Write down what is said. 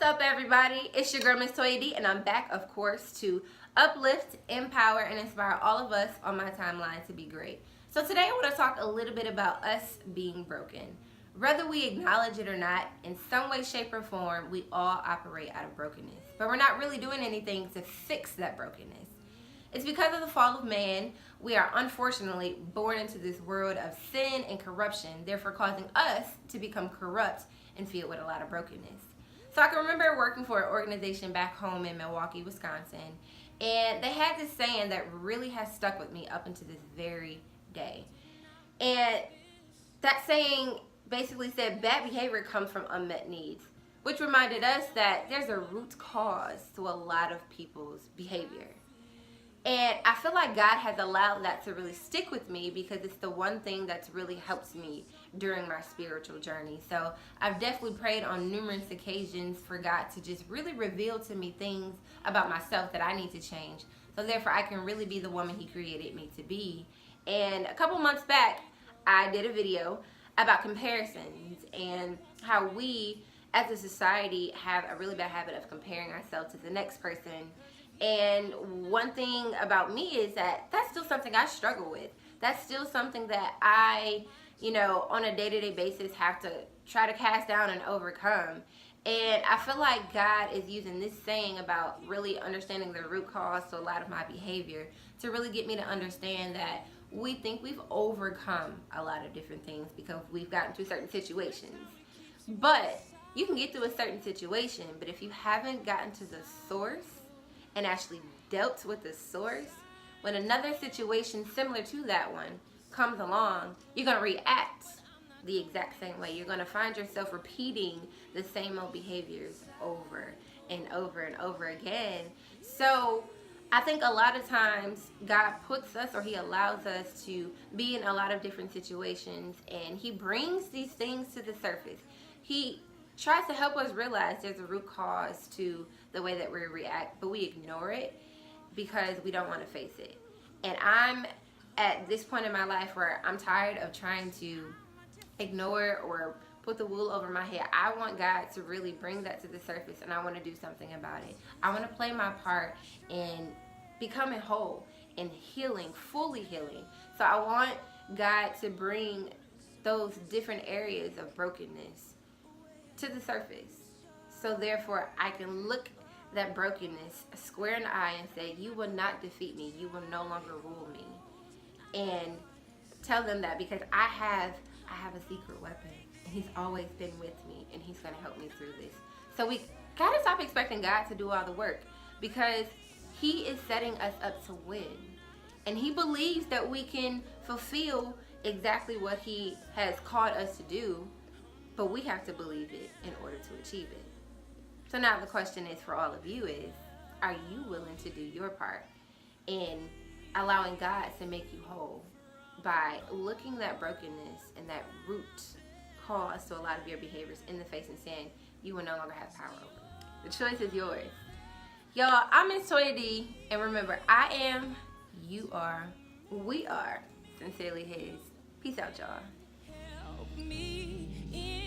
What's up, everybody? It's your girl, Miss Toya D, and I'm back, of course, to uplift, empower, and inspire all of us on my timeline to be great. So today I want to talk a little bit about us being broken. Whether we acknowledge it or not, in some way, shape, or form, we all operate out of brokenness. But we're not really doing anything to fix that brokenness. It's because of the fall of man, we are unfortunately born into this world of sin and corruption, therefore causing us to become corrupt and filled with a lot of brokenness. So I can remember working for an organization back home in Milwaukee, Wisconsin, and they had this saying that really has stuck with me up until this very day. And that saying basically said bad behavior comes from unmet needs, which reminded us that there's a root cause to a lot of people's behavior. And I feel like God has allowed that to really stick with me because it's the one thing that's really helped me during my spiritual journey. So I've definitely prayed on numerous occasions for God to just really reveal to me things about myself that I need to change. So therefore I can really be the woman He created me to be. And a couple months back, I did a video about comparisons and how we as a society have a really bad habit of comparing ourselves to the next person. And one thing about me is that that's still something I struggle with. That's still something that I, on a day-to-day basis have to try to cast down and overcome. And I feel like God is using this saying about really understanding the root cause to a lot of my behavior to really get me to understand that we think we've overcome a lot of different things because we've gotten through certain situations. But you can get through a certain situation, but if you haven't gotten to the source and actually dealt with the source, when another situation similar to that one comes along, you're going to react the exact same way. You're going to find yourself repeating the same old behaviors over and over and over again. So I think a lot of times God puts us, or He allows us to be in a lot of different situations, and He brings these things to the surface. He tries to help us realize there's a root cause to the way that we react, but we ignore it because we don't want to face it. And I'm at this point in my life where I'm tired of trying to ignore or put the wool over my head. I want God to really bring that to the surface, and I want to do something about it. I want to play my part in becoming whole and healing, fully healing. So I want God to bring those different areas of brokenness to the surface, so therefore I can look that brokenness square in the eye and say, you will not defeat me, you will no longer rule me, and tell them that because I have a secret weapon, and He's always been with me, and He's going to help me through this. So we gotta stop expecting God to do all the work, because He is setting us up to win, and He believes that we can fulfill exactly what He has called us to do. But we have to believe it in order to achieve it. So now the question is for all of you is, are you willing to do your part in allowing God to make you whole by looking that brokenness and that root cause to a lot of your behaviors in the face and saying you will no longer have power over it? The choice is yours. Y'all, I'm Miss Toya D, and remember, I am, you are, we are sincerely His. Peace out, y'all. Help me in